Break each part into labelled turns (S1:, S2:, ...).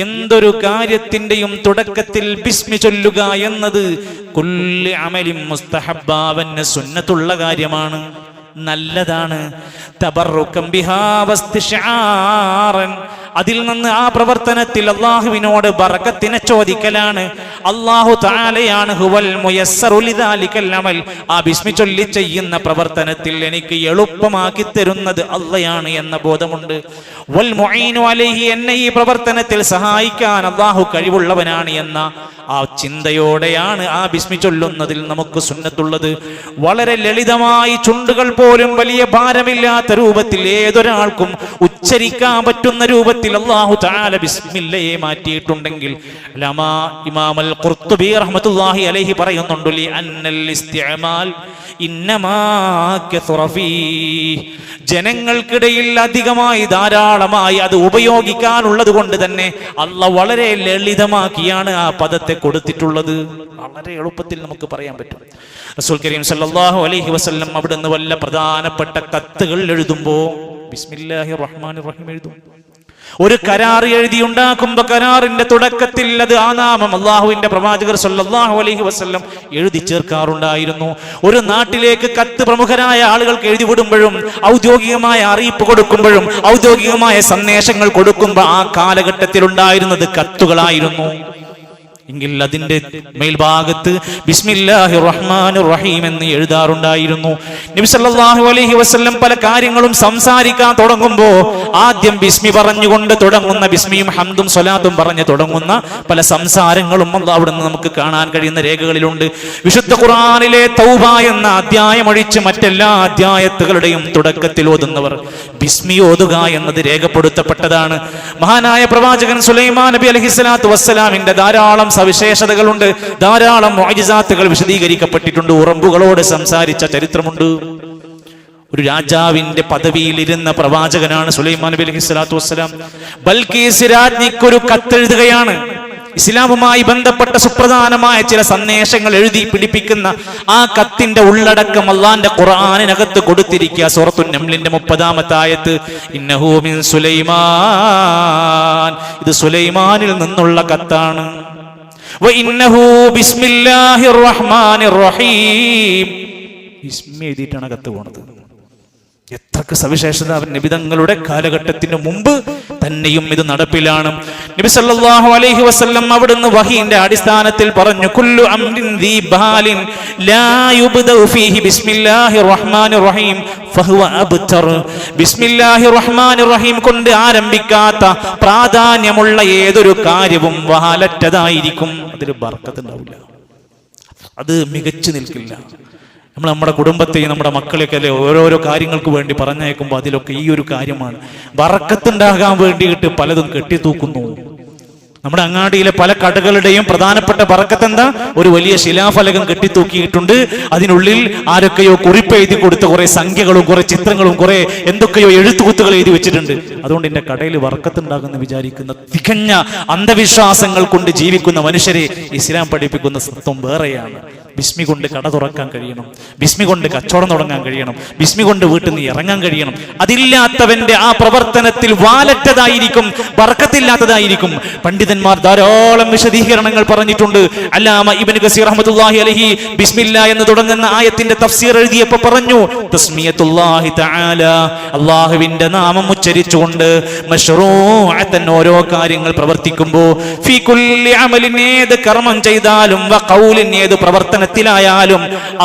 S1: എന്തൊരു കാര്യത്തിന്റെയും തുടക്കത്തിൽ ബിസ്മി ചൊല്ലുക എന്നത് കുല്ലി അമലിൻ മുസ്തഹബ്ബാവന് സുന്നത്തുള്ള കാര്യമാണ്, നല്ലതാണ്. തബറുകം ബിഹാ വസ്തിശാറൻ, അതിൽ നിന്ന് ആ പ്രവർത്തനത്തിൽ അള്ളാഹുവിനോട് ബറക്കത്തിനെ ചോദിക്കലാണ്. അള്ളാഹു തആലയാണ് ഹുവൽ മുയസ്സറു ലിദാലികൽ അമൽ, ആ ബിസ്മി ചൊല്ലി ചെയ്യുന്ന പ്രവർത്തനത്തിൽ എനിക്ക് എളുപ്പമാക്കി തരുന്നത് അള്ളയാണ് എന്ന ബോധമുണ്ട്. വൽ മുഈനു അലൈഹി, എന്നെ ഈ പ്രവർത്തനത്തിൽ സഹായിക്കാൻ അള്ളാഹു കഴിവുള്ളവനാണ് എന്ന ആ ചിന്തയോടെയാണ് ആ ബിസ്മി ചൊല്ലുന്നതിൽ നമുക്ക് സുന്നത്തുള്ളത്. വളരെ ലളിതമായി ചുണ്ടുകൾ പോലും വലിയ ഭാരമില്ലാത്ത രൂപത്തിൽ ഏതൊരാൾക്കും ഉച്ചരിക്കാൻ പറ്റുന്ന രൂപത്തിൽ അല്ലാഹു തആല ബിസ്മില്ലയെ മാറ്റിയിട്ടുണ്ടെങ്കിൽ ഇമാം അൽ ഖുർത്തുബി റഹ്മത്തുള്ളാഹി അലൈഹി പറയുന്നുണ്ട്, ലി അന്നൽ ഇസ്തിഅമാൽ ഇന്നമാ കസറ ഫീഹി, ജനങ്ങൾക്കിടയിൽ അധികമായി ധാരാളമായി അത് ഉപയോഗിക്കാനുള്ളത് കൊണ്ട് തന്നെ അല്ലാഹ് വളരെ ലളിതമാക്കിയാണ് ആ പദത്തെ കൊടുത്തിട്ടുള്ളത്. വളരെ എളുപ്പത്തിൽ നമുക്ക് പറയാൻ പറ്റും. റസൂൽ കരീം സല്ലല്ലാഹു അലൈഹി വസല്ലം അവിടുന്ന് വല്ല പ്രധാനപ്പെട്ട കത്തുകൾ എഴുതുമ്പോൾ ബിസ്മില്ലാഹിർ റഹ്മാനിർ റഹീം എഴുതും. ഒരു കരാർ എഴുതി ഉണ്ടാക്കുമ്പോ കരാറിന്റെ തുടക്കത്തിൽ അത് ആ നാമം അള്ളാഹുവിന്റെ പ്രവാചകർ സല്ലല്ലാഹു അലൈഹി വസല്ലം എഴുതി ചേർക്കാറുണ്ടായിരുന്നു. ഒരു നാട്ടിലേക്ക് കത്ത് പ്രമുഖരായ ആളുകൾക്ക് എഴുതി വിടുമ്പോഴും ഔദ്യോഗികമായ അറിയിപ്പ് കൊടുക്കുമ്പോഴും ഔദ്യോഗികമായ സന്ദേശങ്ങൾ കൊടുക്കുമ്പോൾ ആ കാലഘട്ടത്തിൽ ഉണ്ടായിരുന്നത് കത്തുകളായിരുന്നു. എങ്കിൽ അതിന്റെ മേൽഭാഗത്ത് ബിസ്മില്ലാഹിർ റഹ്മാനിർ റഹീം എന്ന് എഴുതാറുണ്ടായിരുന്നു. നബി സല്ലല്ലാഹു അലൈഹി വസല്ലം പല കാര്യങ്ങളും സംസാരിക്കാൻ തുടങ്ങുമ്പോൾ ആദ്യം ബിസ്മി പറഞ്ഞുകൊണ്ട് തുടങ്ങുന്ന, ബിസ്മിയും ഹംദും സ്വലാത്തും പറഞ്ഞു തുടങ്ങുന്ന പല സംസാരങ്ങളും അവിടുന്ന് നമുക്ക് കാണാൻ കഴിയുന്ന രേഖകളിലുണ്ട്. വിശുദ്ധ ഖുർആനിലെ തൗബ എന്ന അധ്യായം ഒഴിച്ച് മറ്റെല്ലാ അധ്യായത്തുകളുടെയും തുടക്കത്തിൽ ഓതുന്നവർ ബിസ്മി ഓതുക എന്നത് രേഖപ്പെടുത്തപ്പെട്ടതാണ്. മഹാനായ പ്രവാചകൻ സുലൈമാൻ നബി അലൈഹിസ്സലാത്തു വസ്സലാമിന്റെ ധാരാളം സവിശേഷതകളുണ്ട്, ധാരാളം മുഅ്ജിസാത്തുകൾ വിശദീകരിക്കപ്പെട്ടിട്ടുണ്ട്. ഉറമ്പുകളോട് സംസാരിച്ച ചരിത്രമുണ്ട്. ഒരു രാജാവിന്റെ പദവിയിലിരുന്ന പ്രവാചകനാണ് സുലൈമാൻ നബി അലൈഹിസ്സലാത്തു വസ്സലാം. ബൽക്കീസ് രാജ്ഞിക്കൊരു കത്തെഴുതുകയാണ്. ഇസ്ലാമുമായി ബന്ധപ്പെട്ട സുപ്രധാനമായ ചില സന്ദേശങ്ങൾ എഴുതി പിടിപ്പിക്കുന്ന ആ കത്തിന്റെ ഉള്ളടക്കം അള്ളാന്റെ ഖുർആനിനകത്ത് കൊടുത്തിരിക്കുക. സൂറത്തുൻ നംലിന്റെ 30-ാമത്തെ ആയത്ത്, ഇന്നഹു മിൻ സുലൈമാൻ, ഇത് സുലൈമാനിൽ നിന്നുള്ള കത്താണ്. വഇന്നഹു ബിസ്മില്ലാഹിർ റഹ്മാനിർ റഹീം, ബിസ്മി എഴുതിയിട്ടാണ് കത്ത് പോണത്. എത്രക്ക് സവിശേഷത! നബിതങ്ങളുടെ കാലഘട്ടത്തിന് മുമ്പ് തന്നെയും ഇത് നടപ്പിലാണ്. നബി സല്ലല്ലാഹു അലൈഹി വസല്ലം അവിടുന്ന് വഹീന്റെ അടിസ്ഥാനത്തിൽ പറഞ്ഞു, കുല്ലു അംരിൻ ദീ ബാലിൻ ലാ യുബ്ദഉ ഫീഹി ബിസ്മില്ലാഹിർ റഹ്മാനിർ റഹീം ഫഹുവ അബ്തർ. ബിസ്മില്ലാഹിർ റഹ്മാനിർ റഹീം കൊണ്ട് ആരംഭിക്കാത്ത പ്രാധാന്യമുള്ള ഏതൊരു കാര്യവും വഹാലറ്റതായിരിക്കും. അതിൽ ബർക്കത്ത് ഉണ്ടാവില്ല, അത് മികച്ചു നിൽക്കില്ല. നമ്മൾ നമ്മുടെ കുടുംബത്തെയും നമ്മുടെ മക്കളെയൊക്കെ അല്ലെ ഓരോരോ കാര്യങ്ങൾക്ക് വേണ്ടി പറഞ്ഞയക്കുമ്പോൾ അതിലൊക്കെ ഈ ഒരു കാര്യമാണ്. ബറക്കത്തുണ്ടാകാൻ വേണ്ടിയിട്ട് പലതും കെട്ടിത്തൂക്കുന്നു. നമ്മുടെ അങ്ങാടിയിലെ പല കടകളുടെയും പ്രധാനപ്പെട്ട ബറക്കത്ത് എന്താ? ഒരു വലിയ ശിലാഫലകം കെട്ടിത്തൂക്കിയിട്ടുണ്ട്. അതിനുള്ളിൽ ആരൊക്കെയോ കുറിപ്പ് എഴുതി കൊടുത്ത കുറെ സംഖ്യകളും കുറെ ചിത്രങ്ങളും കുറെ എന്തൊക്കെയോ എഴുത്തുകുത്തുകൾ എഴുതി വെച്ചിട്ടുണ്ട്. അതുകൊണ്ട് എന്റെ കടയിൽ ബറക്കത്തുണ്ടാകുമെന്ന് വിചാരിക്കുന്ന തികഞ്ഞ അന്ധവിശ്വാസങ്ങൾ കൊണ്ട് ജീവിക്കുന്ന മനുഷ്യരെ ഇസ്ലാം പഠിപ്പിക്കുന്ന സത്വം വേറെയാണ്. ബിസ്മി കൊണ്ട് കട തുറക്കാൻ കഴിയണം, ബിസ്മി കൊണ്ട് കച്ചവടം തുടങ്ങാൻ കഴിയണം, ബിസ്മി കൊണ്ട് വീട്ടിൽ നിന്ന് ഇറങ്ങാൻ കഴിയണം. അതില്ലാത്തവന്റെ ആ പ്രവർത്തനത്തിൽ വാലറ്റതായിരിക്കും, ബർക്കത്തില്ലാത്തതായിരിക്കും. പണ്ഡിതന്മാർ ധാരാളം വിശദീകരണങ്ങൾ പറഞ്ഞിട്ടുണ്ട്. അല്ലാമ ഇബ്നു കസീർ റഹ്മത്തുള്ളാഹി അലൈഹി ബിസ്മില്ലാ എന്ന് തുടങ്ങുന്ന ആയത്തിന്റെ തഫ്സീർ എഴുതിയപ്പോൾ പറഞ്ഞു, തസ്മിയത്തുല്ലാഹി തആല, അല്ലാഹുവിന്റെ നാമം ഉച്ചരിച്ചുകൊണ്ട് മശ്റൂഅത്തൻ ഓരോ കാര്യങ്ങൾ പ്രവർത്തിക്കുമ്പോൾ ഫീ കുല്ലി അമലിൻ, ഏത് കർമ്മം ചെയ്താലും വ ഖൗലിൻ, ഏത് പ്രവർത്തനത്തിലായാലും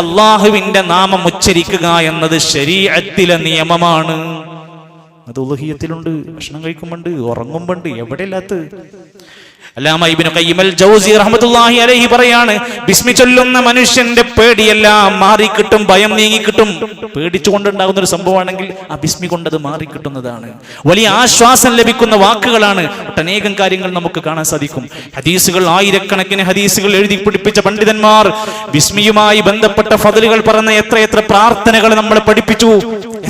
S1: അല്ലാഹുവിന്റെ നാമം ഉച്ചരിക്കുക എന്നത് ശരീഅത്തിലെ നിയമമാണ്. അത് ഉളുഹിയ്യത്തിലുണ്ട്, ഭക്ഷണം കഴിക്കുമ്പോണ്ട്, ഉറങ്ങുമ്പോണ്ട്, എവിടെയില്ലാത്ത. അല്ലാമ ഇബ്നു ഖയ്യിം അൽ ജൗസി റഹ്മത്തുള്ളാഹി അലൈഹി പറയാണ്, ബിസ്മി ചൊല്ലുന്ന മനുഷ്യന്റെ പേടിയെല്ലാം മാറിക്കിട്ടും, ഭയം നീങ്ങിക്കിട്ടും. പേടിച്ചുകൊണ്ടുണ്ടാകുന്ന ഒരു സംഭവമാണെങ്കിൽ ആ ബിസ്മി കൊണ്ടത് മാറിക്കിട്ടുന്നതാണ്. വലിയ ആശ്വാസം ലഭിക്കുന്ന വാക്കുകളാണ്. ഒട്ടനേകം കാര്യങ്ങൾ നമുക്ക് കാണാൻ സാധിക്കും. ഹദീസുകൾ, ആയിരക്കണക്കിന് ഹദീസുകൾ എഴുതി പിടിപ്പിച്ച പണ്ഡിതന്മാർ ബിസ്മിയുമായി ബന്ധപ്പെട്ട ഫضലുകൾ പറഞ്ഞ എത്രയെത്ര പ്രാർത്ഥനകൾ നമ്മളെ പഠിപ്പിച്ചു,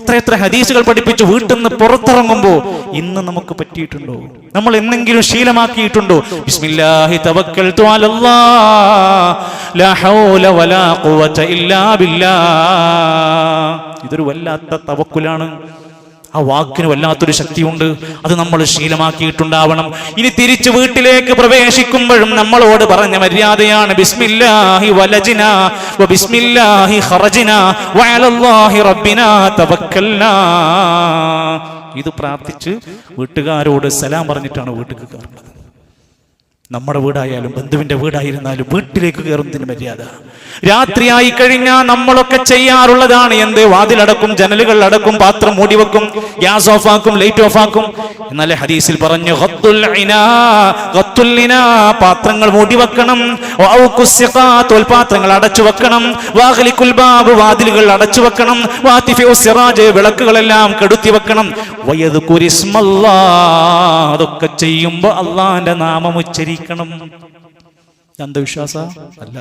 S1: എത്രയെത്ര ഹദീസുകൾ പഠിപ്പിച്ചു. വീട്ടിൽ നിന്ന് പുറത്തിറങ്ങുമ്പോ ഇന്ന് നമുക്ക് പറ്റിയിട്ടുണ്ടോ? നമ്മൾ എന്തെങ്കിലും ശീലമാക്കിയിട്ടുണ്ടോ? ബിസ്മില്ലാഹി തവക്കൽതു അലല്ലാഹ് ലാ ഹൗല വലാ ഖുവത ഇല്ലാ ബില്ലാഹ്. ഇതൊരു വല്ലാത്ത തവക്കുലാണ്. ആ വാക്കിന് വല്ലാത്തൊരു ശക്തിയുണ്ട്. അത് നമ്മൾ ശീലമാക്കിയിട്ടുണ്ടാവണം. ഇനി തിരിച്ചു വീട്ടിലേക്ക് പ്രവേശിക്കുമ്പോഴും നമ്മളോട് പറഞ്ഞ മര്യാദയാണ് ബിസ്മില്ലാഹി വലജിനാ വ ബിസ്മില്ലാഹി ഖറജിനാ വ അലല്ലാഹി റബ്ബിനാ തവക്കൽനാ. ഇത് പ്രാർത്ഥിച്ച് വീട്ടുകാരോട് സലാം പറഞ്ഞിട്ടാണ് വീട്ടിലേക്ക് കയറുന്നത്. നമ്മുടെ വീടായാലും ബന്ധുവിന്റെ വീടായിരുന്നാലും വീട്ടിലേക്ക് കയറുന്നതിന് മര്യാദ. രാത്രിയായി കഴിഞ്ഞാൽ നമ്മളൊക്കെ ചെയ്യാറുള്ളതാണ് എന്ത്? വാതിലടക്കും, ജനലുകൾ അടക്കും, പാത്രം മൂടിവെക്കും, ഗ്യാസ് ഓഫാക്കും, ലൈറ്റ് ഓഫാക്കും. എന്നാലേ ഹദീസിൽ പറഞ്ഞു പാത്രങ്ങൾ മൂടിവെക്കണം, തോൽപാത്രങ്ങൾ അടച്ചു വെക്കണം, വാതിലുകൾ അടച്ചു വെക്കണം, വിളക്കുകളെല്ലാം കെടുത്തി വെക്കണം. അതൊക്കെ ചെയ്യുമ്പോ അള്ളാന്റെ നാമം ഉച്ചരിക്കണം. അന്ധവിശ്വാസ അല്ല,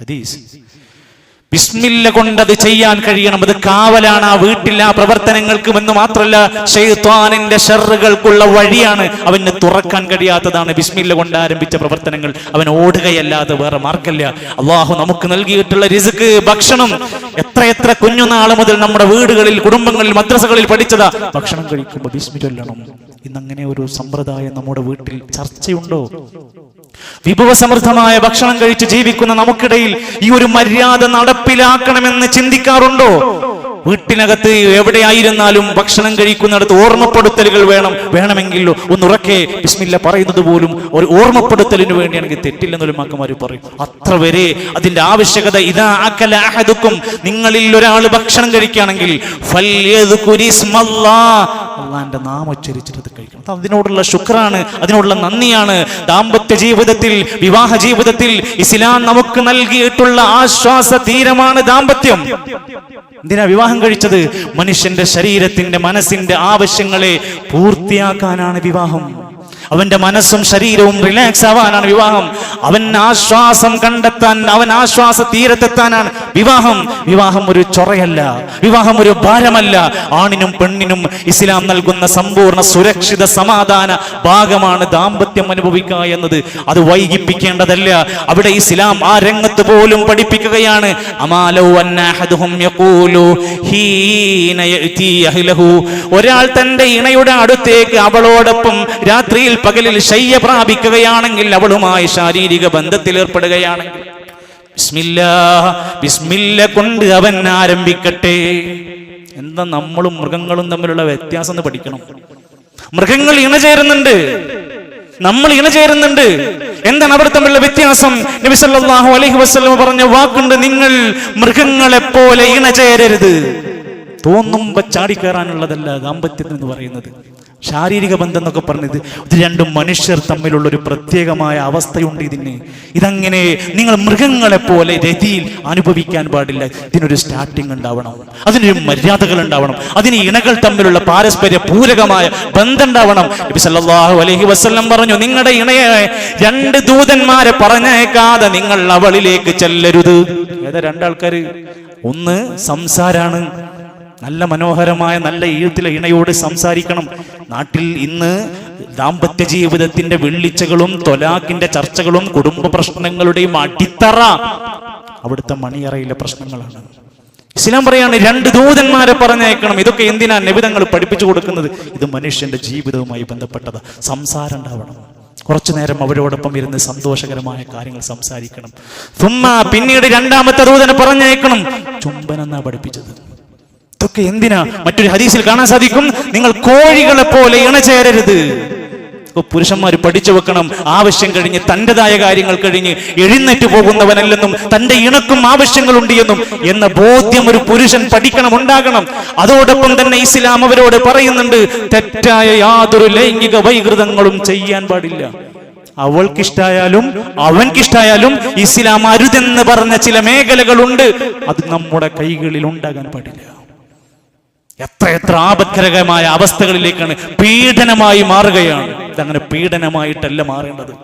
S1: ഹദീസ്. ബിസ്മില്ല കൊണ്ടത് ചെയ്യാൻ കഴിയണം. അത് കാവലാണ് ആ വീട്ടിൽ ആ പ്രവർത്തനങ്ങൾക്കും എന്ന് മാത്രമല്ല ശൈത്വാനിന്റെ ഷർറുകൾക്കുള്ള വഴിയാണ്. അവന് തുറക്കാൻ കഴിയാത്തതാണ് ബിസ്മില്ല കൊണ്ട് ആരംഭിച്ച പ്രവർത്തനങ്ങൾ. അവൻ ഓടുകയല്ലാതെ വേറെ മാർഗമില്ല. അള്ളാഹു നമുക്ക് നൽകിയിട്ടുള്ള റിസ്ക്, ഭക്ഷണം എത്ര കുഞ്ഞുനാൾ മുതൽ നമ്മുടെ വീടുകളിൽ, കുടുംബങ്ങളിൽ, മദ്രസകളിൽ പഠിച്ചതാ. ഭക്ഷണം കഴിക്കുമ്പോൾ ബിസ്മി ചൊല്ലണം. ഇന്നങ്ങനെ ഒരു സമ്പ്രദായം നമ്മുടെ വീട്ടിൽ ചർച്ചയുണ്ടോ? വിഭവസമൃദ്ധമായ ഭക്ഷണം കഴിച്ച് ജീവിക്കുന്ന നമുക്കിടയിൽ ഈ ഒരു മര്യാദ നടപ്പിലാക്കണമെന്ന് ചിന്തിക്കാറുണ്ടോ? വീട്ടിനകത്ത് എവിടെയായിരുന്നാലും ഭക്ഷണം കഴിക്കുന്നിടത്ത് ഓർമ്മപ്പെടുത്തലുകൾ വേണമെങ്കിൽ ഒന്നുറക്കെ ബിസ്മില്ല പറയുന്നത് പോലും ഒരു ഓർമ്മപ്പെടുത്തലിന് വേണ്ടിയാണെങ്കിൽ തെറ്റില്ലെന്നൊരു മക്കന്മാർ പറയും. അത്ര വരെ അതിന്റെ ആവശ്യകത. ഇദാ അകല അഹദുക്കും, നിങ്ങളിൽ ഒരാൾ ഭക്ഷണം കഴിക്കുകയാണെങ്കിൽ അള്ളാന്റെ നാമം ഉച്ചരിച്ചിട്ട് കഴിക്കണം. അതിനോടുള്ള ശുക്രാണ്, അതിനോടുള്ള നന്ദിയാണ്. ദാമ്പത്യ ജീവിതത്തിൽ, വിവാഹ ജീവിതത്തിൽ ഇസ്ലാം നമുക്ക് നൽകിയിട്ടുള്ള ആശ്വാസ തീരമാണ് ദാമ്പത്യം. എന്തിനാ വിവാഹം കഴിച്ചത്? മനുഷ്യന്റെ ശരീരത്തിന്റെ, മനസ്സിന്റെ ആവശ്യങ്ങളെ പൂർത്തിയാക്കാനാണ് വിവാഹം. അവന്റെ മനസ്സും ശരീരവും റിലാക്സ് ആവാനാണ് വിവാഹം. അവൻ ആശ്വാസം കണ്ടെത്താൻ, അവൻ ആശ്വാസ തീരത്തെത്താനാണ് വിവാഹം. വിവാഹം ഒരു ചൊറയല്ല, വിവാഹം ഒരു ഭാരമല്ല. ആണിനും പെണ്ണിനും ഇസ്ലാം നൽകുന്ന സമ്പൂർണ്ണ സുരക്ഷിത സമാധാന ഭാഗമാണ് ദാമ്പത്യം അനുഭവിക്കുക എന്നത്. അത് വൈകിപ്പിക്കേണ്ടതല്ല. അവിടെ ഇസ്ലാം ആ രംഗത്ത് പോലും പഠിപ്പിക്കുകയാണ്. ഒരാൾ തന്റെ ഇണയുടെ അടുത്തേക്ക് അവളോടൊപ്പം രാത്രിയിൽ പകലിൽ ശയ്യ പ്രാപിക്കുകയാണെങ്കിൽ, അവളുമായി ശാരീരിക ബന്ധത്തിൽ ഏർപ്പെടുകയാണെങ്കിൽ ബിസ്മില്ല കൊണ്ട് അവൻ ആരംഭിക്കട്ടെ. എന്താ നമ്മളും മൃഗങ്ങളും തമ്മിലുള്ള വ്യത്യാസം എന്ന് പഠിക്കണം. മൃഗങ്ങൾ ഇണചേരുന്നുണ്ട്, നമ്മൾ ഇണചേരുന്നുണ്ട്. എന്താണ് അവർ തമ്മിലുള്ള വ്യത്യാസം? നബി സല്ലല്ലാഹു അലൈഹി വസല്ലം പറഞ്ഞ വാക്കുണ്ട്, നിങ്ങൾ മൃഗങ്ങളെ പോലെ ഇണചേരരുത്. തോന്നുമ്പോ ചാടിക്കയറാനുള്ളതല്ല ദാമ്പത്യം എന്ന് പറയുന്നത്. ശാരീരിക ബന്ധം എന്നൊക്കെ പറഞ്ഞത് ഇത് രണ്ടും മനുഷ്യർ തമ്മിലുള്ള ഒരു പ്രത്യേകമായ അവസ്ഥയുണ്ട്. ഇതങ്ങനെ നിങ്ങൾ മൃഗങ്ങളെ പോലെ രതിയിൽ അനുഭവിക്കാൻ പാടില്ല. ഇതിനൊരു സ്റ്റാർട്ടിങ് ഉണ്ടാവണം, അതിനൊരു മര്യാദകൾ ഉണ്ടാവണം, അതിന് ഇണകൾ തമ്മിലുള്ള പാരസ്പര്യ പൂരകമായ ബന്ധം ഉണ്ടാവണം. നബി സല്ലല്ലാഹു അലൈഹി വസല്ലം പറഞ്ഞു, നിങ്ങളുടെ ഇണയെ 2 ദൂതന്മാരെ പറഞ്ഞേക്കാതെ നിങ്ങൾ അവളിലേക്ക് ചെല്ലരുത്. ഏതാ 2 ആൾക്കാര്? ഒന്ന് സംസാരാണ്. നല്ല മനോഹരമായ നല്ല ഈഴത്തിലെ ഇണയോട് സംസാരിക്കണം. നാട്ടിൽ ഇന്ന് ദാമ്പത്യ ജീവിതത്തിന്റെ വെള്ളിച്ചകളും തൊലാഖിന്റെ ചർച്ചകളും കുടുംബ പ്രശ്നങ്ങളുടെയും അടിത്തറ അവിടുത്തെ മണിയറയിലെ പ്രശ്നങ്ങളാണ്. ഇസ്ലാം പറയാണ് 2 ദൂതന്മാരെ പറഞ്ഞയക്കണം. ഇതൊക്കെ എന്തിനാ നബി തങ്ങൾ പഠിപ്പിച്ചു കൊടുക്കുന്നത്? ഇത് മനുഷ്യന്റെ ജീവിതവുമായി ബന്ധപ്പെട്ടത്. സംസാരം ഉണ്ടാവണം. കുറച്ചു നേരം അവരോടൊപ്പം ഇരുന്ന് സന്തോഷകരമായ കാര്യങ്ങൾ സംസാരിക്കണം. പിന്നീട് 2ാമത്തെ ദൂതനെ പറഞ്ഞയക്കണം. ചുംബനം എന്നാ പഠിപ്പിച്ചത്. ഇതൊക്കെ എന്തിനാ? മറ്റൊരു ഹദീസിൽ കാണാൻ സാധിക്കും, നിങ്ങൾ കോഴികളെ പോലെ ഇണചേരരുത്. പുരുഷന്മാർ പഠിച്ചു വെക്കണം. ആവശ്യം കഴിഞ്ഞ് തൻ്റെതായ കാര്യങ്ങൾ കഴിഞ്ഞ് എഴുന്നേറ്റ് പോകുന്നവനല്ലെന്നും തന്റെ ഇണക്കും ആവശ്യങ്ങളുണ്ട് എന്ന ബോധ്യം ഒരു പുരുഷൻ പഠിക്കണം, ഉണ്ടാകണം. അതോടൊപ്പം തന്നെ ഇസ്ലാം അവരോട് പറയുന്നുണ്ട്, തെറ്റായ യാതൊരു ലൈംഗിക വൈകൃതങ്ങളും ചെയ്യാൻ പാടില്ല. അവൾക്കിഷ്ടായാലും അവൻകിഷ്ടായാലും ഇസ്ലാം അരുതെന്ന് പറഞ്ഞ ചില മേഖലകളുണ്ട്. അത് നമ്മുടെ കൈകളിൽ ഉണ്ടാകാൻ പാടില്ല. എത്ര ആപത്കരമായ അവസ്ഥകളിലേക്കാണ്, പീഡനമായി മാറുകയാണ്. ഇതങ്ങനെ പീഡനമായിട്ടല്ല മാറേണ്ടത്.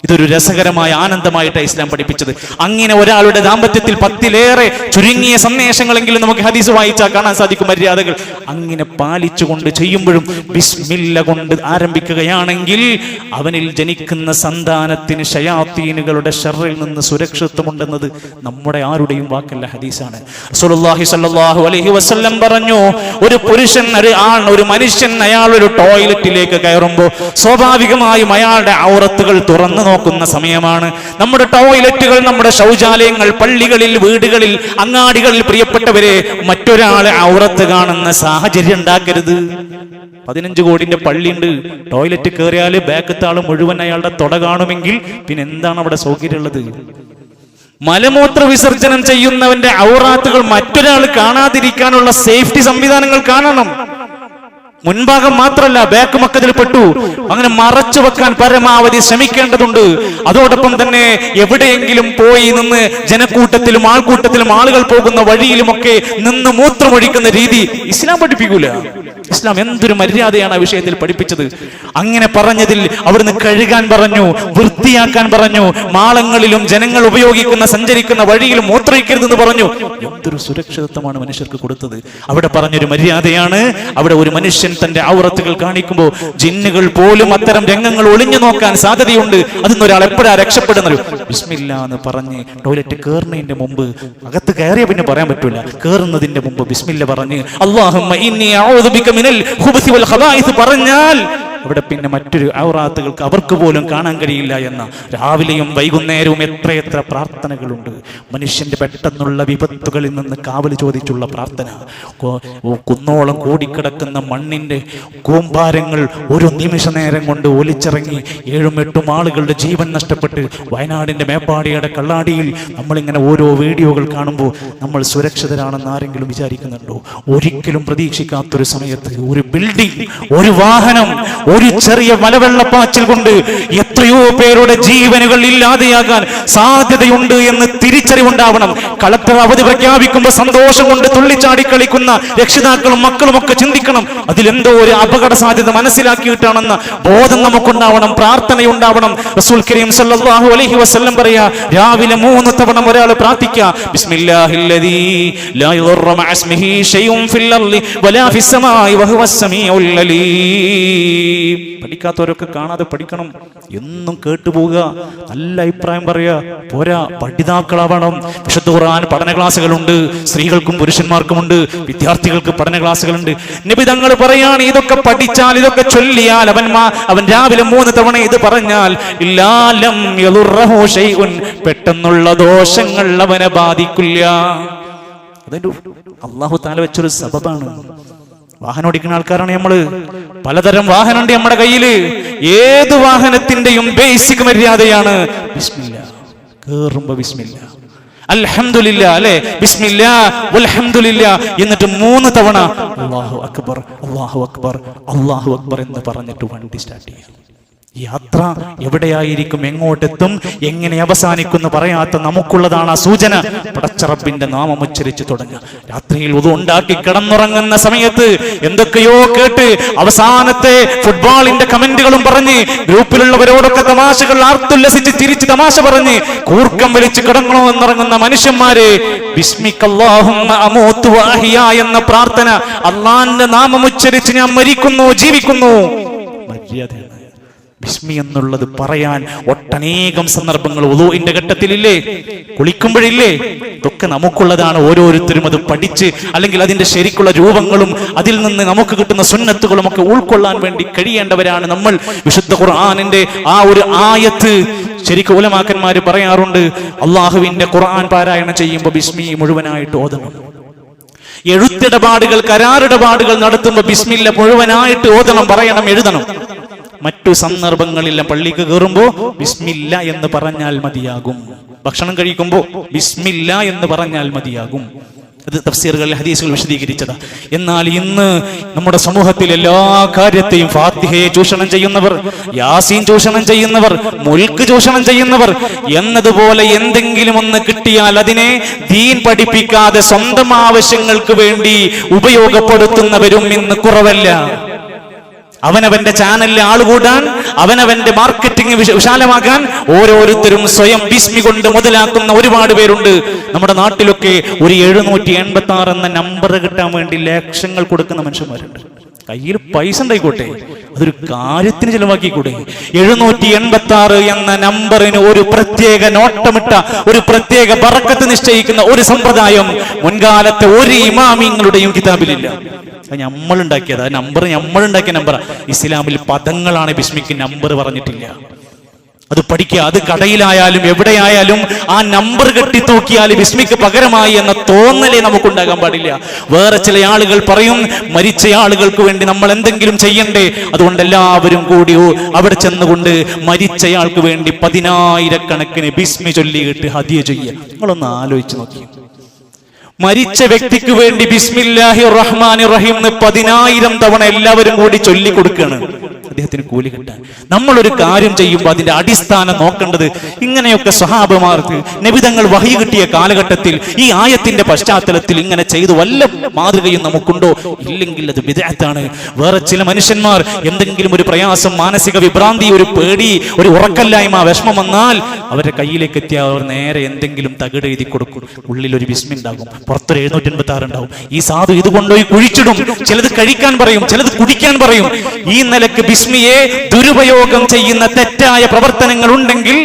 S1: ഇതൊരു രസകരമായ ആനന്ദമായിട്ടാണ് ഇസ്ലാം പഠിപ്പിച്ചത്. അങ്ങനെ ഒരാളുടെ ദാമ്പത്യത്തിൽ 10-ലേറെ ചുരുങ്ങിയ സന്ദേശങ്ങളെങ്കിലും നമുക്ക് ഹദീസ് വായിച്ചാൽ കാണാൻ സാധിക്കും മര്യാദകൾ. അങ്ങനെ പാലിച്ചുകൊണ്ട് ചെയ്യുമ്പോഴും ബിസ്മില്ല കൊണ്ട് ആരംഭിക്കുകയാണെങ്കിൽ അവനിൽ ജനിക്കുന്ന സന്താനത്തിന് ശയാത്തീനുകളുടെ ശർറിൽ നിന്ന് സുരക്ഷിതത്വമുണ്ടെന്നത് നമ്മുടെ ആരുടെയും വാക്കല്ല, ഹദീസാണ്. റസൂലുള്ളാഹി സ്വല്ലല്ലാഹു അലൈഹി വസല്ലം പറഞ്ഞു, ഒരു പുരുഷൻ, ഒരു മനുഷ്യൻ അയാൾ ഒരു ടോയ്ലറ്റിലേക്ക് കയറുമ്പോൾ സ്വാഭാവികമായും അയാളുടെ ഔറത്തുകൾ തുറന്നു നോക്കുന്ന സമയമാണ്. നമ്മുടെ ടോയ്ലറ്റുകൾ, നമ്മുടെ ശൗചാലയങ്ങൾ, പള്ളികളിൽ, വീടുകളിൽ, അങ്ങാടികളിൽ പ്രിയപ്പെട്ടവരെ മറ്റൊരാളെ ഔറത്ത് കാണുന്ന സാഹചര്യം ഉണ്ടാക്കരുത്. 15 കോടിന്റെ പള്ളിയുണ്ട്, ടോയ്ലറ്റ് കയറിയാൽ ബാക്കത്തെ ആള് മുഴുവൻ അയാളുടെ തൊട കാണുമെങ്കിൽ പിന്നെ എന്താണ് അവിടെ സൗകര്യമുള്ളത്? മലമൂത്ര വിസർജനം ചെയ്യുന്നവന്റെ ഔറാത്തുകൾ മറ്റൊരാൾ കാണാതിരിക്കാനുള്ള സേഫ്റ്റി സംവിധാനങ്ങൾ കാണണം. മുൻഭാഗം മാത്രമല്ല, ബാക്ക് മക്കതിൽ പെട്ടു. അങ്ങനെ മറച്ചു വെക്കാൻ പരമാവധി ശ്രമിക്കേണ്ടതുണ്ട്. അതോടൊപ്പം തന്നെ എവിടെയെങ്കിലും പോയി നിന്ന് ജനക്കൂട്ടത്തിലും ആൾക്കൂട്ടത്തിലും ആളുകൾ പോകുന്ന വഴിയിലുമൊക്കെ നിന്ന് മൂത്രമൊഴിക്കുന്ന രീതി ഇസ്ലാം പഠിപ്പിക്കൂല. ഇസ്ലാം എന്തൊരു മര്യാദയാണ് ആ വിഷയത്തിൽ പഠിപ്പിച്ചത്. അങ്ങനെ പറഞ്ഞതിൽ അവിടുന്ന് കഴുകാൻ പറഞ്ഞു, വൃത്തിയാക്കാൻ പറഞ്ഞു, മാളങ്ങളിലും ജനങ്ങൾ ഉപയോഗിക്കുന്ന സഞ്ചരിക്കുന്ന വഴിയിലും മൂത്രയിക്കരുതെന്ന് പറഞ്ഞു. എന്തൊരു സുരക്ഷിതത്വമാണ് മനുഷ്യർക്ക് കൊടുത്തത്. അവിടെ പറഞ്ഞൊരു മര്യാദയാണ്. അവിടെ ഒരു മനുഷ്യൻ തന്റെ ഔറത്തുകൾ കാണിക്കുമ്പോൾ ജിന്നുകൾ പോലും അത്തരം രംഗങ്ങൾ ഒളിഞ്ഞു നോക്കാൻ സാധ്യതയുണ്ട്. അതിന്ന് ഒരാൾ എപ്പോഴാ രക്ഷപ്പെടുന്നത്? ബിസ്മില്ലാ എന്ന് പറഞ്ഞ് ടോയ്ലറ്റ് കയറുന്നതിന്റെ മുമ്പ്, അകത്ത് കയറിയ പിന്നെ പറയാൻ പറ്റൂല, കയറുന്നതിന്റെ മുമ്പ് ബിസ്മില്ല പറഞ്ഞ് അല്ലാഹുമ്മ ഇന്നി അഊദു ബിക മിനൽ ഖുബുസി വൽ ഖബായിസ് പറഞ്ഞാൽ അവിടെ പിന്നെ മറ്റൊരു ഔറാത്തുകൾക്ക് അവർക്ക് പോലും കാണാൻ കഴിയില്ല എന്ന. രാവിലെയും വൈകുന്നേരവും എത്രയെത്ര പ്രാർത്ഥനകളുണ്ട്. മനുഷ്യന്റെ പെട്ടെന്നുള്ള വിപത്തുകളിൽ നിന്ന് കാവൽ ചോദിച്ചുള്ള പ്രാർത്ഥന. കുന്നോളം കൂടിക്കിടക്കുന്ന മണ്ണിന്റെ കൂമ്പാരങ്ങൾ ഒരു നിമിഷ നേരം കൊണ്ട് ഒലിച്ചിറങ്ങി 7-8 ആളുകളുടെ ജീവൻ നഷ്ടപ്പെട്ട് വയനാടിന്റെ മേപ്പാടിയുടെ കള്ളാടിയിൽ നമ്മളിങ്ങനെ ഓരോ വീഡിയോകൾ കാണുമ്പോൾ നമ്മൾ സുരക്ഷിതരാണെന്ന് ആരെങ്കിലും വിചാരിക്കുന്നുണ്ടോ? ഒരിക്കലും പ്രതീക്ഷിക്കാത്തൊരു സമയത്ത് ഒരു ബിൽഡിംഗ്, ഒരു വാഹനം, ഒരു ചെറിയ മലവെള്ളപ്പാച്ചിൽ കൊണ്ട് എത്രയോ പേരുടെ ജീവനുകൾ ഇല്ലാതെയാകാൻ സാധ്യതയുണ്ട് എന്ന് തിരിച്ചറിവുണ്ടാവണം. കളക്ടർ അവധി പ്രഖ്യാപിക്കുമ്പോൾ സന്തോഷം കൊണ്ട് തുള്ളിച്ചാടി കളിക്കുന്ന രക്ഷിതാക്കളും മക്കളും ഒക്കെ ചിന്തിക്കണം, അതിലെന്തോ ഒരു അപകട സാധ്യത മനസ്സിലാക്കിയിട്ടാണെന്ന ബോധം നമുക്കുണ്ടാവണം, പ്രാർത്ഥനയുണ്ടാവണം. റസൂൽ കരീം സല്ലല്ലാഹു അലൈഹി വസല്ലം പറയാ, രാവിലെ 3 തവണ ഒരാൾ പ്രാർത്ഥിക്കുക, ബിസ്മില്ലാഹില്ലദീ ലാ യദുറു മഅ ഇസ്മിഹി ശൈഉൻ ഫിൽ അർളി വലാ ഫിസ് സമാഇ വഹുവസ് സമീഉൽ അലീം. പഠിക്കാത്തവരൊക്കെ കാണാതെ പഠിക്കണം. എന്നും കേട്ടുപോവുക, നല്ല അഭിപ്രായം പറയാ പോരാ, പഠിതാക്കളാവണം. വിശുദ്ധ ഖുർആൻ പഠന ക്ലാസ്സുകളുണ്ട്, സ്ത്രീകൾക്കും പുരുഷന്മാർക്കുമുണ്ട്, വിദ്യാർത്ഥികൾക്ക് പഠന ക്ലാസ്സുകളുണ്ട്. നബി തങ്ങൾ പറയാണ്, ഇതൊക്കെ പഠിച്ചാൽ, ഇതൊക്കെ ചൊല്ലിയാൽ, അവൻ രാവിലെ 3 തവണ ഇത് പറഞ്ഞാൽ ഇല്ലാലം യദുറഹു ശൈഉൻ, പെട്ടെന്നുള്ള ദോഷങ്ങൾ അവനെ ബാധിക്കില്ല. അതൊരു അല്ലാഹു തആല വെച്ചൊരു സബബാണ്. വാഹനം ഓടിക്കുന്ന ആൾക്കാരാണ് നമ്മള്. പലതരം വാഹനമുണ്ട് നമ്മുടെ കയ്യില്. ഏത് വാഹനത്തിന്റെയും ബേസിക് മര്യാദയാണ് ബിസ്മില്ലാ. കേറുമ്പോ ബിസ്മില്ലാ, അൽഹംദുലില്ലാ, അല്ലെ? ബിസ്മില്ലാ വൽഹംദുലില്ലാ. എന്നിട്ട് 3 തവണ അല്ലാഹു അക്ബർ, അല്ലാഹു അക്ബർ, അല്ലാഹു അക്ബർ എന്ന് പറഞ്ഞിട്ട് വണ്ടി സ്റ്റാർട്ട് ചെയ്യാം. യാത്ര എവിടെയായിരിക്കും, എങ്ങോട്ടെത്തും, എങ്ങനെ അവസാനിക്കുന്നു പറയാത്ത നമുക്കുള്ളതാണ് ആ സൂചന. പടച്ച റബ്ബിന്റെ നാമം ഉച്ചരിച്ച് തുടങ്ങുക. രാത്രിയിൽ വുദു ഉണ്ടാക്കി കിടന്നുറങ്ങുന്ന സമയത്ത് എന്തൊക്കെയോ കേട്ട് അവസാനത്തെ ഫുട്ബോളിന്റെ കമന്റുകളും പറഞ്ഞ് ഗ്രൂപ്പിലുള്ളവരോടൊക്കെ തമാശകൾ ആർത്തുല്ലസിച്ച് തിരിച്ച് തമാശ പറഞ്ഞ് കൂർക്കം വലിച്ച് കിടങ്ങണോ എന്നിറങ്ങുന്ന മനുഷ്യന്മാരെ ബിസ്മിക്കല്ലാഹുമ്മ അമൂതു വഅഹ്യാ എന്ന പ്രാർത്ഥന, അല്ലാഹുവിന്റെ നാമം ഉച്ചരിച്ച് ഞാൻ മരിക്കുന്നു, ജീവിക്കുന്നു, മര്യാദയാണ്. ബിസ്മി എന്നുള്ളത് പറയാൻ ഒട്ടനേകം സന്ദർഭങ്ങൾ വുളൂഇന്റെ ഘട്ടത്തിലില്ലേ, കുളിക്കുമ്പോഴില്ലേ, ഇതൊക്കെ നമുക്കുള്ളതാണ്. ഓരോരുത്തരും അത് പഠിച്ച്, അല്ലെങ്കിൽ അതിന്റെ ശരിക്കുള്ള രൂപങ്ങളും അതിൽ നിന്ന് നമുക്ക് കിട്ടുന്ന സുന്നത്തുകളും ഒക്കെ ഉൾക്കൊള്ളാൻ വേണ്ടി കഴിയേണ്ടവരാണ് നമ്മൾ. വിശുദ്ധ ഖുർആനിന്റെ ആ ഒരു ആയത്ത് ശരിക്കും ഉലമാക്കന്മാര് പറയാറുണ്ട്, അള്ളാഹുവിന്റെ ഖുർആൻ പാരായണം ചെയ്യുമ്പോൾ ബിസ്മി മുഴുവനായിട്ട് ഓതണം. എഴുത്തിടപാടുകൾ, കരാറിടപാടുകൾ നടത്തുമ്പോൾ ബിസ്മില്ല മുഴുവനായിട്ട് ഓതണം, പറയണം, എഴുതണം. മറ്റു സന്ദർഭങ്ങളിലും പള്ളിക്ക് കയറുമ്പോ ബിസ്മില്ല എന്ന് പറഞ്ഞാൽ മതിയാകും. ഭക്ഷണം കഴിക്കുമ്പോ ബിസ്മില്ല എന്ന് പറഞ്ഞാൽ മതിയാകും. അത് തഫ്സീറുകളിൽ ഹദീസുകൾ വിശദീകരിച്ചതാ. എന്നാൽ ഇന്ന് നമ്മുടെ സമൂഹത്തിൽ എല്ലാ കാര്യത്തെയും ഫാത്തിഹയെ ചൂഷണം ചെയ്യുന്നവർ, യാസീൻ ചൂഷണം ചെയ്യുന്നവർ, മുൽക്ക് ചൂഷണം ചെയ്യുന്നവർ എന്നതുപോലെ എന്തെങ്കിലും ഒന്ന് കിട്ടിയാൽ അതിനെ ദീൻ പഠിപ്പിക്കാതെ സ്വന്തം ആവശ്യങ്ങൾക്ക് വേണ്ടി ഉപയോഗപ്പെടുത്തുന്നവരും ഇന്ന് കുറവല്ല. അവനവന്റെ ചാനലിൽ ആളുകൂടാൻ, അവനവന്റെ മാർക്കറ്റിംഗ് വിശാലമാക്കാൻ ഓരോരുത്തരും സ്വയം ബിസ്മി കൊണ്ട് മുതലാക്കുന്ന ഒരുപാട് പേരുണ്ട്. നമ്മുടെ നാട്ടിലൊക്കെ ഒരു 786 എന്ന നമ്പർ കിട്ടാൻ വേണ്ടി ലക്ഷങ്ങൾ കൊടുക്കുന്ന മനുഷ്യന്മാരുണ്ട്. കയ്യിൽ പൈസ ഉണ്ടായിക്കോട്ടെ, അതൊരു കാര്യത്തിന് ചെലവാക്കിക്കൂടെ? 786 എന്ന നമ്പറിന് ഒരു പ്രത്യേക നോട്ടമിട്ട, ഒരു പ്രത്യേക ബറക്കത്ത് നിശ്ചയിക്കുന്ന ഒരു സമ്പ്രദായം മുൻകാലത്തെ ഒരു ഇമാമിങ്ങളുടെയും കിതാബിലില്ല. നമ്മൾ ഉണ്ടാക്കിയത്, ആ നമ്പർ നമ്മൾ ഉണ്ടാക്കിയ നമ്പർ. ഇസ്ലാമിൽ പദങ്ങളാണ് ബിസ്മിക്ക് നമ്പർ പറഞ്ഞിട്ടില്ല. അത് പഠിക്കുക. അത് കടയിലായാലും എവിടെയായാലും ആ നമ്പർ കെട്ടിത്തൂക്കിയാൽ ബിസ്മിക്ക് പകരമായി എന്ന തോന്നലേ നമുക്കുണ്ടാകാൻ പാടില്ല. വേറെ ചില ആളുകൾ പറയും, മരിച്ച ആളുകൾക്ക് വേണ്ടി നമ്മൾ എന്തെങ്കിലും ചെയ്യണ്ടേ, അതുകൊണ്ട് എല്ലാവരും കൂടി അവിടെ ചെന്നുകൊണ്ട് മരിച്ചയാൾക്ക് വേണ്ടി 10,000 ബിസ്മി ചൊല്ലിയിട്ട് ഹദിയ ചെയ്യുക. നിങ്ങളൊന്ന് ആലോചിച്ച് നോക്കി. മരിച്ച വ്യക്തിക്ക് വേണ്ടി ബിസ്മില്ലാഹിർ റഹ്മാനിർ റഹീം 10,000 തവണ എല്ലാവരും കൂടി ചൊല്ലിക്കൊടുക്കുകയാണ് അദ്ദേഹത്തിന് കൂലി കിട്ടാൻ. നമ്മളൊരു കാര്യം ചെയ്യുമ്പോൾ അതിന്റെ അടിസ്ഥാനം നോക്കേണ്ടത്, ഇങ്ങനെയൊക്കെ സ്വഹാബമാർക്ക് നബിതങ്ങൾ വഹി കിട്ടിയ കാലഘട്ടത്തിൽ ഈ ആയത്തിന്റെ പശ്ചാത്തലത്തിൽ ഇങ്ങനെ ചെയ്തു വല്ല മാതൃകയും നമുക്കുണ്ടോ? ഇല്ലെങ്കിൽ അത് ബിദ്അത്താണ്. വേറെ ചില മനുഷ്യന്മാർ എന്തെങ്കിലും ഒരു പ്രയാസം, മാനസിക വിഭ്രാന്തി, ഒരു പേടി, ഒരു ഉറക്കല്ലായ്മ, വിഷമം വന്നാൽ അവരുടെ കയ്യിലേക്ക് എത്തിയാൽ അവർ നേരെ എന്തെങ്കിലും തകിട് എഴുതി കൊടുക്കും. ഉള്ളിൽ ഒരു ബിസ്മി ഉണ്ടാകും, പുറത്തൊരു 786 ഉണ്ടാവും. ഈ സാധു ഇത് കൊണ്ടുപോയി കുഴിച്ചിടും. ചിലത് കഴിക്കാൻ പറയും, ചിലത് കുടിക്കാൻ പറയും. ഈ നിലക്ക് ബിസ്മിയെ ദുരുപയോഗം ചെയ്യുന്ന തെറ്റായ പ്രവർത്തനങ്ങൾ ഉണ്ടെങ്കിൽ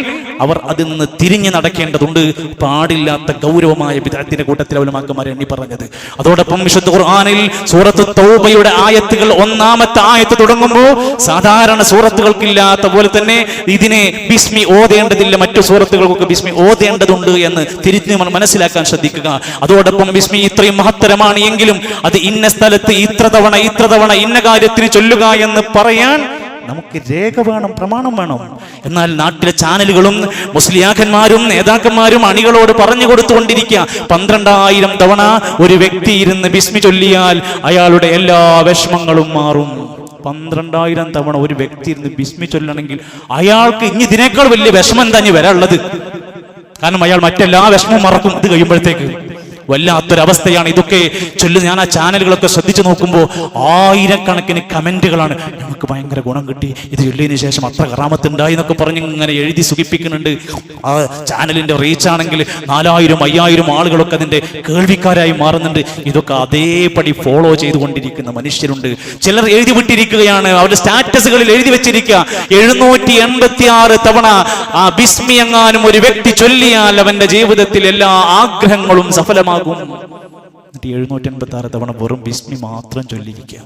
S1: അവർ അതിൽ നിന്ന് തിരിഞ്ഞു നടക്കേണ്ടതുണ്ട്. പാടില്ലാത്ത ഗൗരവമായ ബിദ്അത്തിന്റെ കൂട്ടത്തിൽ ഉലമാക്കന്മാർ എണ്ണി പറഞ്ഞത്. അതോടൊപ്പം വിശുദ്ധ ഖുർആനിൽ സൂറത്ത് തൗബയുടെ ആയത്തുകൾ, ഒന്നാമത്തെ ആയത്ത് തുടങ്ങുമ്പോൾ സാധാരണ സൂറത്തുകൾക്കില്ലാത്ത പോലെ തന്നെ ഇതിനെ ബിസ്മി ഓതേണ്ടതില്ല, മറ്റു സൂറത്തുകൾക്കൊക്കെ ബിസ്മി ഓതേണ്ടതുണ്ട് എന്ന് തിരിഞ്ഞ് മനസ്സിലാക്കാൻ ശ്രദ്ധിക്കുക. അതോടൊപ്പം ബിസ്മി ഇത്രയും മഹത്തരമാണ് എങ്കിലും അത് ഇന്ന സ്ഥലത്ത് ഇത്ര തവണ ഇന്ന കാര്യത്തിന് ചൊല്ലുക എന്ന് പറയാൻ നമുക്ക് രേഖ വേണം, പ്രമാണം വേണം. എന്നാൽ നാട്ടിലെ ചാനലുകളും മുസ്ലിയാക്കന്മാരും നേതാക്കന്മാരും അണികളോട് പറഞ്ഞു കൊടുത്തുകൊണ്ടിരിക്കുക, 12,000 തവണ ഒരു വ്യക്തി ഇരുന്ന് ബിസ്മി ചൊല്ലിയാൽ അയാളുടെ എല്ലാ വിഷമങ്ങളും മാറും. 12,000 തവണ ഒരു വ്യക്തി ഇരുന്ന് ബിസ്മി ചൊല്ലണമെങ്കിൽ അയാൾക്ക് ഇനി ഇതിനേക്കാൾ വലിയ വിഷമം എന്താ ഇനി വരാനുള്ളത്? കാരണം അയാൾ മറ്റെല്ലാ വിഷമവും മറക്കും ഇത് കഴിയുമ്പോഴത്തേക്ക്. വല്ലാത്തൊരവസ്ഥയാണ് ഇതൊക്കെ ചൊല്ലു. ഞാൻ ആ ചാനലുകളൊക്കെ ശ്രദ്ധിച്ചു നോക്കുമ്പോൾ 1000 കമന്റുകളാണ്. നമുക്ക് ഭയങ്കര ഗുണം കിട്ടി, ഇത് ചൊല്ലിയതിനു ശേഷം അത്ര കറാമത്തുണ്ടായി എന്നൊക്കെ പറഞ്ഞ് ഇങ്ങനെ എഴുതി സുഖിപ്പിക്കുന്നുണ്ട്. ആ ചാനലിന്റെ റീച്ച് ആണെങ്കിൽ 4,000 5,000 ആളുകളൊക്കെ അതിന്റെ കേൾവിക്കാരായി മാറുന്നുണ്ട്. ഇതൊക്കെ അതേപടി ഫോളോ ചെയ്തുകൊണ്ടിരിക്കുന്ന മനുഷ്യരുണ്ട്. ചിലർ എഴുതി വിട്ടിരിക്കുകയാണ്, അവരുടെ സ്റ്റാറ്റസുകളിൽ എഴുതി വെച്ചിരിക്കുക, 786 തവണ ആ ബിസ്മി എങ്ങാനും ഒരു വ്യക്തി ചൊല്ലിയാൽ അവന്റെ ജീവിതത്തിൽ എല്ലാ ആഗ്രഹങ്ങളും സഫലമാകും. 786 തവണ വെറും ബിസ്മി മാത്രം ചൊല്ലിയിരിക്കുക.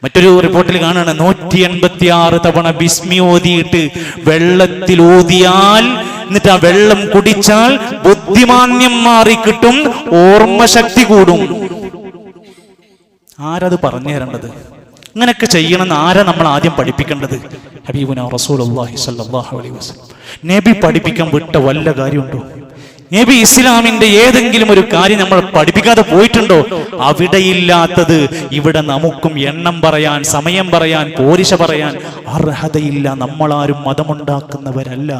S1: മറ്റൊരു റിപ്പോർട്ടിൽ കാണാണ് 186 തവണ ബിസ്മി ഓതിയിട്ട് വെള്ളത്തിൽ ഊതിയാൽ, എന്നിട്ട് ആ വെള്ളം കുടിച്ചാൽ ബുദ്ധിമാന്യം മാറിക്കിട്ടും, ഓർമ്മശക്തി കൂടും. ആരത് പറഞ്ഞു തരേണ്ടത്? ഇങ്ങനെയൊക്കെ ചെയ്യണമെന്ന് ആരാ നമ്മൾ ആദ്യം പഠിപ്പിക്കേണ്ടത്? ഹബീബുനാ റസൂലുള്ളാഹി സ്വല്ലല്ലാഹു അലൈഹി വസല്ലം. നബി പഠിപ്പിക്കാൻ വിട്ട വല്ല കാര്യമുണ്ടോ? നബി ഇസ്ലാമിന്റെ ഏതെങ്കിലും ഒരു കാര്യം നമ്മൾ പഠിപ്പിക്കാതെ പോയിട്ടുണ്ടോ? അവിടെയില്ലാത്തത് ഇവിടെ നമുക്കും എണ്ണം പറയാൻ, സമയം പറയാൻ, പോരിശ പറയാൻ അർഹതയില്ല. നമ്മളാരും മതമുണ്ടാക്കുന്നവരല്ല.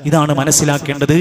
S1: ഇതാണ് മനസ്സിലാക്കേണ്ടത്.